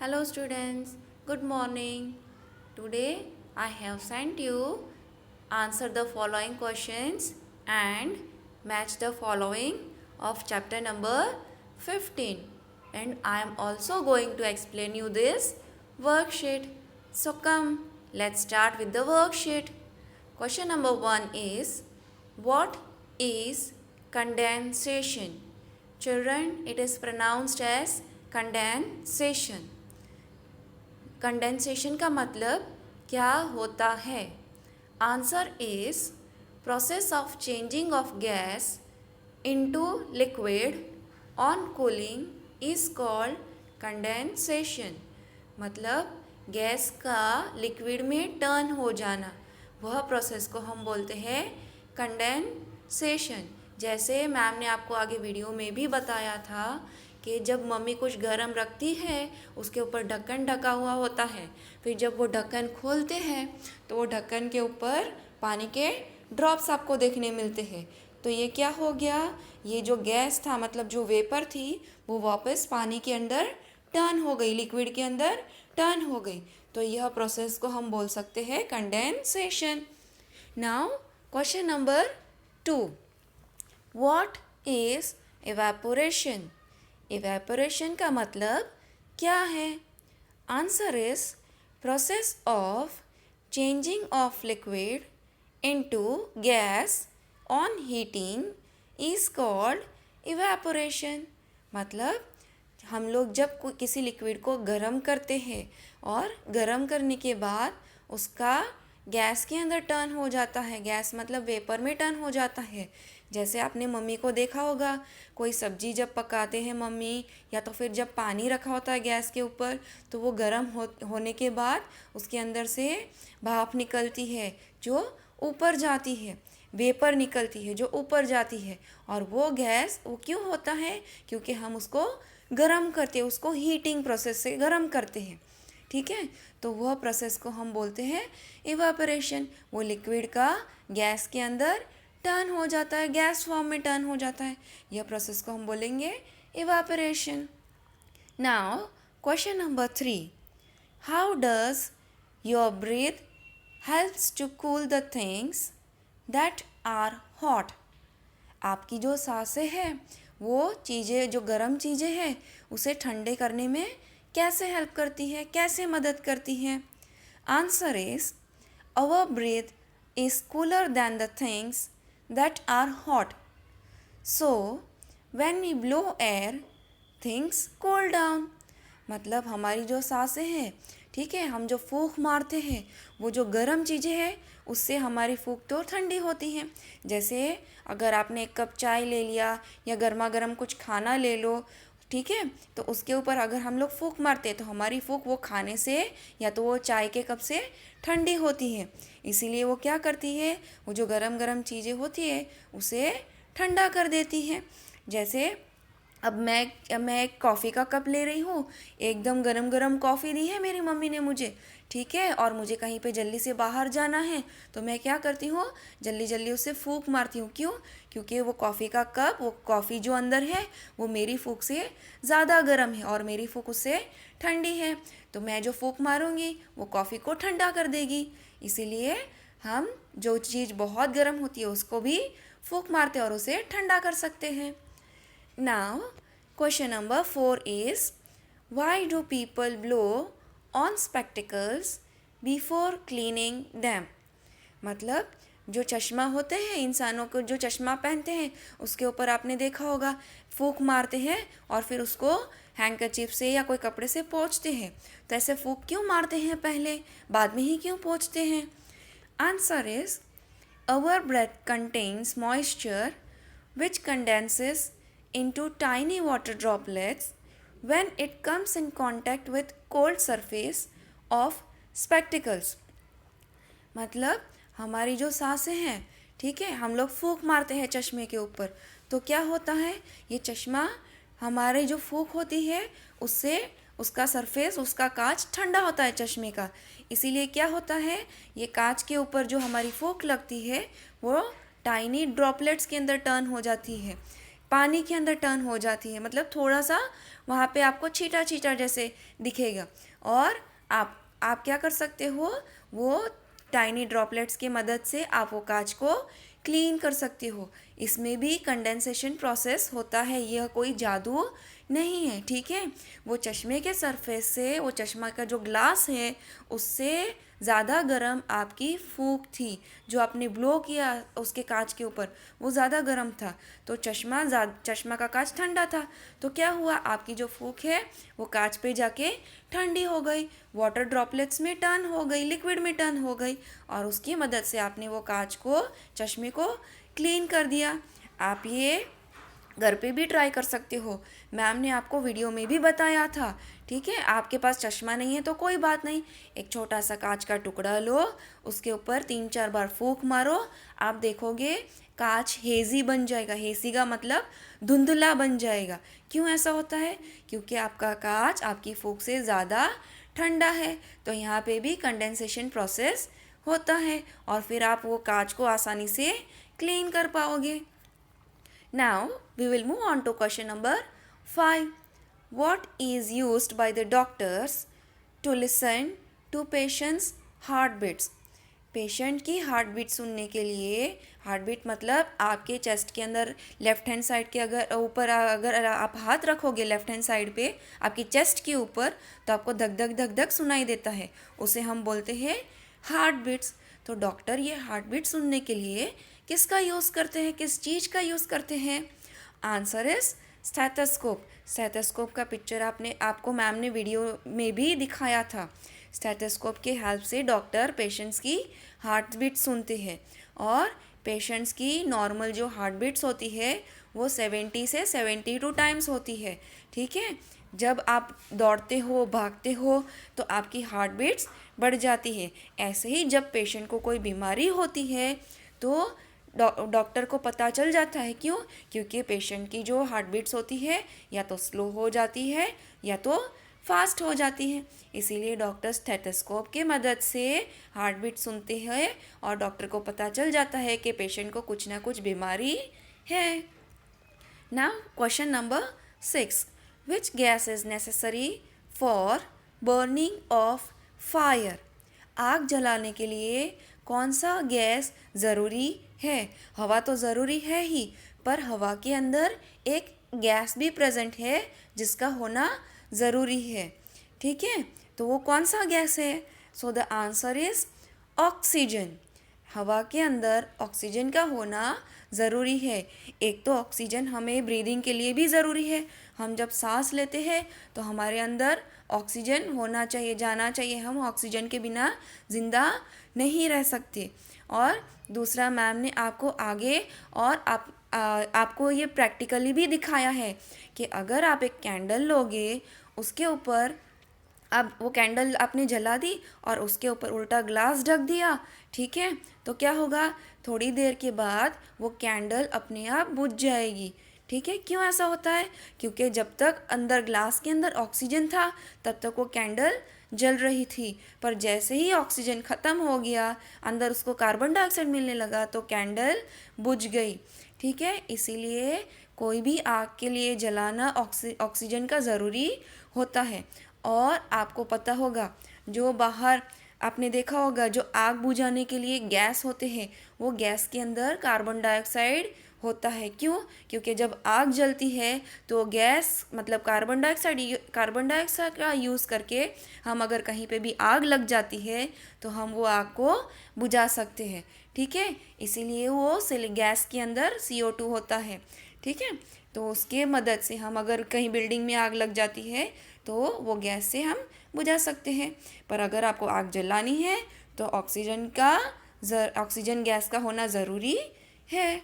Hello students, good morning. Today I have sent you answer the following questions and match the following of chapter number 15, and I am also going to explain you this worksheet. So come, let's start with the worksheet. Question number 1 is, what is condensation? Children, it is pronounced as condensation. Condensation का मतलब क्या होता है? Answer is process of changing of gas into liquid on cooling is called condensation. मतलब gas का liquid में turn हो जाना, वह प्रोसेस को हम बोलते हैं कंडेंसेशन। जैसे मैम ने आपको आगे वीडियो में भी बताया था कि जब मम्मी कुछ गर्म रखती है उसके ऊपर ढक्कन ढका हुआ होता है, फिर जब वो ढक्कन खोलते हैं तो वो ढक्कन के ऊपर पानी के ड्रॉप्स आपको देखने मिलते हैं। तो ये क्या हो गया, ये जो गैस था मतलब जो वेपर थी वो वापस पानी के अंदर टर्न हो गई, लिक्विड के अंदर टर्न हो गई। तो यह प्रोसेस को हम बोल सकते हैं condensation. Now question number 2, what is evaporation? Evaporation का मतलब क्या है? Answer is process of changing of liquid into gas on heating is called evaporation. मतलब हम लोग जब किसी लिक्विड को गर्म करते हैं और गर्म करने के बाद उसका गैस के अंदर टर्न हो जाता है, गैस मतलब वेपर में टर्न हो जाता है। जैसे आपने मम्मी को देखा होगा, कोई सब्जी जब पकाते हैं मम्मी, या तो फिर जब पानी रखा होता है गैस के ऊपर तो वो गर्म होने के बाद उसके अंदर से भाप निकलती है जो ऊपर जाती है, वेपर निकलती है जो ऊपर जाती है। और वो गैस वो क्यों होता है? क्योंकि हम उसको गर्म करते हैं, उसको हीटिंग प्रोसेस से गर्म करते हैं। ठीक है, तो वह प्रोसेस को हम बोलते हैं इवापोरेशन। वो लिक्विड का गैस के अंदर टर्न हो जाता है, गैस फॉर्म में टर्न हो जाता है, यह प्रोसेस को हम बोलेंगे evaporation. Now question number 3, how does your breath helps to cool the things that are hot? आपकी जो सांसें हैं वो चीज़ें, जो गर्म चीज़ें हैं उसे ठंडे करने में कैसे हेल्प करती है, कैसे मदद करती है? Answer is our breath is cooler than the things that are hot. So when we blow air, things cool down. मतलब हमारी जो सांसें हैं, ठीक है, हम जो फूंक मारते हैं वो जो गर्म चीज़ें हैं उससे हमारी फूंक तो ठंडी होती हैं। जैसे अगर आपने एक कप चाय ले लिया या गर्मा गर्म कुछ खाना ले लो, ठीक है, तो उसके ऊपर अगर हम लोग फूंक मारते हैं तो हमारी फूंक वो खाने से या तो वो चाय के कप से ठंडी होती है। इसीलिए वो क्या करती है, वो जो गरम गरम चीज़ें होती है उसे ठंडा कर देती है। जैसे अब मैं एक कॉफ़ी का कप ले रही हूँ, एकदम गरम गरम कॉफ़ी दी है मेरी मम्मी ने मुझे, ठीक है, और मुझे कहीं पे जल्दी से बाहर जाना है तो मैं क्या करती हूँ, जल्दी जल्दी उससे फूंक मारती हूँ। क्यों? क्योंकि वो कॉफ़ी का कप, वो कॉफ़ी जो अंदर है वो मेरी फूंक से ज़्यादा गर्म है और मेरी फूंक उससे ठंडी है, तो मैं जो फूंक मारूँगी वो कॉफ़ी को ठंडा कर देगी। इसीलिए हम जो चीज़ बहुत गर्म होती है उसको भी फूंक मारते हैं और उसे ठंडा कर सकते हैं। Now, question number 4 is, why do people blow on spectacles before cleaning them? मतलब जो चश्मा होते हैं, इंसानों को जो चश्मा पहनते हैं उसके ऊपर आपने देखा होगा फूंक मारते हैं और फिर उसको हैंकरचीफ से या कोई कपड़े से पोंछते हैं। तो ऐसे फूंक क्यों मारते हैं पहले, बाद में ही क्यों पोंछते हैं? Answer is our breath contains moisture which condenses into tiny water droplets when it comes in contact with cold surface of spectacles. मतलब हमारी जो सांसें हैं, ठीक है, हम लोग फूंक मारते हैं चश्मे के ऊपर, तो क्या होता है, ये चश्मा हमारे जो फूंक होती है उससे उसका सरफेस, उसका कांच ठंडा होता है चश्मे का। इसीलिए क्या होता है, ये कांच के ऊपर जो हमारी फूंक लगती है वो टाइनी ड्रॉपलेट्स के अंदर टर्न हो जाती है। पानी के अंदर टर्न हो जाती है, मतलब थोड़ा सा वहाँ पे आपको छींटा छींटा जैसे दिखेगा। और आप क्या कर सकते हो, वो टाइनी ड्रॉपलेट्स की मदद से आप वो कांच को क्लीन कर सकते हो। इसमें भी कंडेंसेशन प्रोसेस होता है, यह कोई जादू नहीं है, ठीक है। वो चश्मे के सरफेस से, वो चश्मा का जो ग्लास है उससे ज़्यादा गर्म आपकी फूंक थी जो आपने ब्लो किया उसके कांच के ऊपर, वो ज़्यादा गर्म था, तो चश्मा का कांच ठंडा था। तो क्या हुआ, आपकी जो फूंक है वो कांच पे जाके ठंडी हो गई, वाटर ड्रॉपलेट्स में टर्न हो गई, लिक्विड में टर्न हो गई, और उसकी मदद से आपने वो कांच को, चश्मे को क्लीन कर दिया। आप ये घर पे भी ट्राई कर सकते हो, मैम ने आपको वीडियो में भी बताया था, ठीक है। आपके पास चश्मा नहीं है तो कोई बात नहीं, एक छोटा सा कांच का टुकड़ा लो, उसके ऊपर 3-4 बार फूंक मारो, आप देखोगे कांच हेजी बन जाएगा। हेजी का मतलब धुंधला बन जाएगा। क्यों ऐसा होता है, क्योंकि आपका कांच आपकी फूंक से ज़्यादा ठंडा है, तो यहाँ पे भी कंडेंसेशन प्रोसेस होता है, और फिर आप वो कांच को आसानी से क्लीन कर पाओगे। Now we will move on to question number 5. What is used by the doctors to listen to patients' heartbeats? Patient की हार्ट बीट सुनने के लिए, हार्ट बीट मतलब आपके चेस्ट के अंदर लेफ्ट हैंड साइड के अगर ऊपर अगर आप हाथ रखोगे लेफ्ट हैंड साइड पे आपकी चेस्ट के ऊपर, तो आपको धक धक धक धक सुनाई देता है, उसे हम बोलते हैं हार्ट बीट्स। तो डॉक्टर ये हार्ट बीट सुनने के लिए किसका यूज़ करते हैं, किस चीज़ का यूज़ करते हैं? Answer is stethoscope. स्टेथोस्कोप का पिक्चर आपको मैम ने वीडियो में भी दिखाया था। स्टेथोस्कोप के हेल्प से डॉक्टर पेशेंट्स की हार्ट बीट सुनते हैं, और पेशेंट्स की नॉर्मल जो हार्ट बीट्स होती है वो 70 से 72 टाइम्स होती है, ठीक है। जब आप दौड़ते हो, भागते हो, तो आपकी हार्ट बीट्स बढ़ जाती है। ऐसे ही जब पेशेंट को कोई बीमारी होती है तो डॉक्टर को पता चल जाता है। क्यों? क्योंकि पेशेंट की जो हार्ट बीट्स होती है या तो स्लो हो जाती है या तो फास्ट हो जाती है। इसीलिए डॉक्टर स्टेथोस्कोप के मदद से हार्ट बीट सुनते हैं, और डॉक्टर को पता चल जाता है कि पेशेंट को कुछ ना कुछ बीमारी है। Now question number 6. Which gas is necessary for burning of fire? आग जलाने के लिए कौन सा गैस ज़रूरी है? हवा तो ज़रूरी है ही, पर हवा के अंदर एक गैस भी प्रेजेंट है जिसका होना ज़रूरी है, ठीक है। तो वो कौन सा गैस है? So the answer is oxygen. हवा के अंदर ऑक्सीजन का होना ज़रूरी है। एक तो ऑक्सीजन हमें ब्रीदिंग के लिए भी ज़रूरी है, हम जब सांस लेते हैं तो हमारे अंदर ऑक्सीजन होना चाहिए, जाना चाहिए, हम ऑक्सीजन के बिना ज़िंदा नहीं रह सकते। और दूसरा, मैम ने आपको आगे और आपको ये प्रैक्टिकली भी दिखाया है कि अगर आप एक कैंडल लोगे, उसके ऊपर अब वो कैंडल आपने जला दी और उसके ऊपर उल्टा ग्लास ढक दिया, ठीक है, तो क्या होगा, थोड़ी देर के बाद वो कैंडल अपने आप बुझ जाएगी, ठीक है। क्यों ऐसा होता है? क्योंकि जब तक अंदर ग्लास के अंदर ऑक्सीजन था तब तक वो कैंडल जल रही थी, पर जैसे ही ऑक्सीजन ख़त्म हो गया, अंदर उसको कार्बन डाइऑक्साइड मिलने लगा, तो कैंडल बुझ गई, ठीक है। इसीलिए कोई भी आग के लिए जलाना ऑक्सीजन का ज़रूरी होता है। और आपको पता होगा, जो बाहर आपने देखा होगा जो आग बुझाने के लिए गैस होते हैं, वो गैस के अंदर कार्बन डाइऑक्साइड होता है। क्यों? क्योंकि जब आग जलती है तो गैस मतलब कार्बन डाइऑक्साइड का यूज़ करके हम अगर कहीं पे भी आग लग जाती है तो हम वो आग को बुझा सकते हैं, ठीक है। इसीलिए वो गैस के अंदर CO2 होता है, ठीक है। तो उसके मदद से हम अगर कहीं बिल्डिंग में आग लग जाती है तो वो गैस से हम बुझा सकते हैं। पर अगर आपको आग जलानी है तो ऑक्सीजन गैस का होना ज़रूरी है।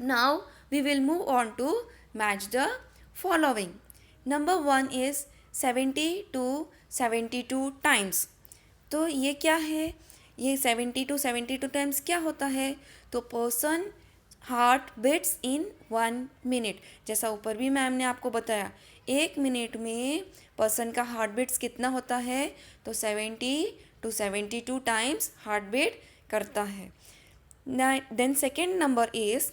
Now we will move on to match the following. Number 1 is 70 to 72 times. तो ये क्या है? ये 70 to 72 टाइम्स क्या होता है? तो पर्सन हार्ट बीट्स इन 1 मिनट। जैसा ऊपर भी मैम ने आपको बताया, 1 मिनट में पर्सन का हार्ट बीट्स कितना होता है? तो 70 to 72 टाइम्स हार्ट बीट करता है। Then second number is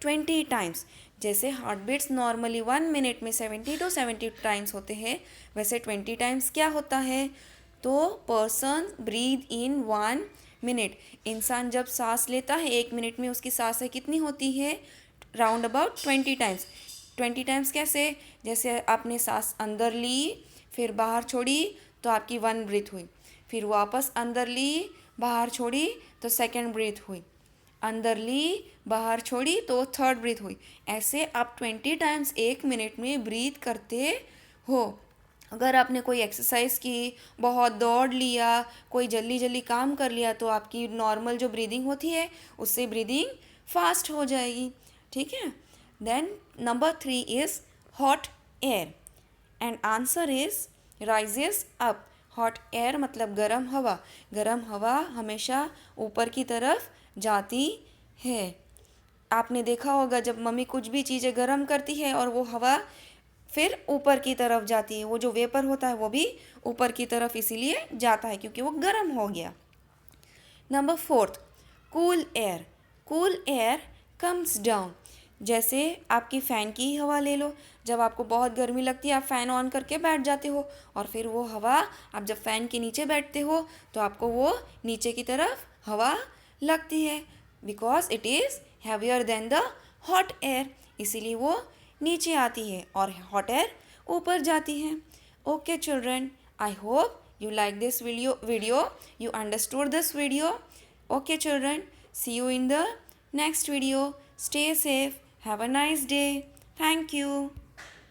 20 times. जैसे हार्ट बीट्स नॉर्मली 1 मिनट में 70 to 70 टाइम्स होते हैं, वैसे 20 टाइम्स क्या होता है? तो पर्सन ब्रीथ इन 1 मिनट। इंसान जब सांस लेता है 1 मिनट में उसकी सांसें कितनी होती है? Round about 20 times. 20 टाइम्स कैसे? जैसे आपने सांस अंदर ली फिर बाहर छोड़ी तो आपकी 1 ब्रीथ हुई, फिर वापस अंदर ली बाहर छोड़ी तो 2nd ब्रीथ हुई, अंदर ली बाहर छोड़ी तो 3rd ब्रीथ हुई। ऐसे आप 20 टाइम्स 1 मिनट में ब्रीथ करते हो। अगर आपने कोई एक्सरसाइज की, बहुत दौड़ लिया, कोई जल्दी जल्दी काम कर लिया तो आपकी नॉर्मल जो ब्रीदिंग होती है उससे ब्रीदिंग फास्ट हो जाएगी। ठीक है। Then number 3 is hot air and answer is rises up. Hot air मतलब गर्म हवा। गर्म हवा हमेशा ऊपर की तरफ जाती है। आपने देखा होगा जब मम्मी कुछ भी चीज़ें गर्म करती है और वो हवा फिर ऊपर की तरफ जाती है, वो जो वेपर होता है वो भी ऊपर की तरफ इसीलिए जाता है क्योंकि वो गर्म हो गया। Number 4, cool air. Cool air comes down. जैसे आपकी फ़ैन की ही हवा ले लो, जब आपको बहुत गर्मी लगती है आप फ़ैन ऑन करके बैठ जाते हो और फिर वो हवा आप जब फ़ैन के नीचे बैठते हो तो आपको वो नीचे की तरफ हवा लगती है, because it is heavier than the hot air, इसीलिए वो नीचे आती है और हॉट एयर ऊपर जाती है। Okay children, I hope you like this video, you understood this video. Okay children, see you in the next video. Stay safe, have a nice day. Thank you.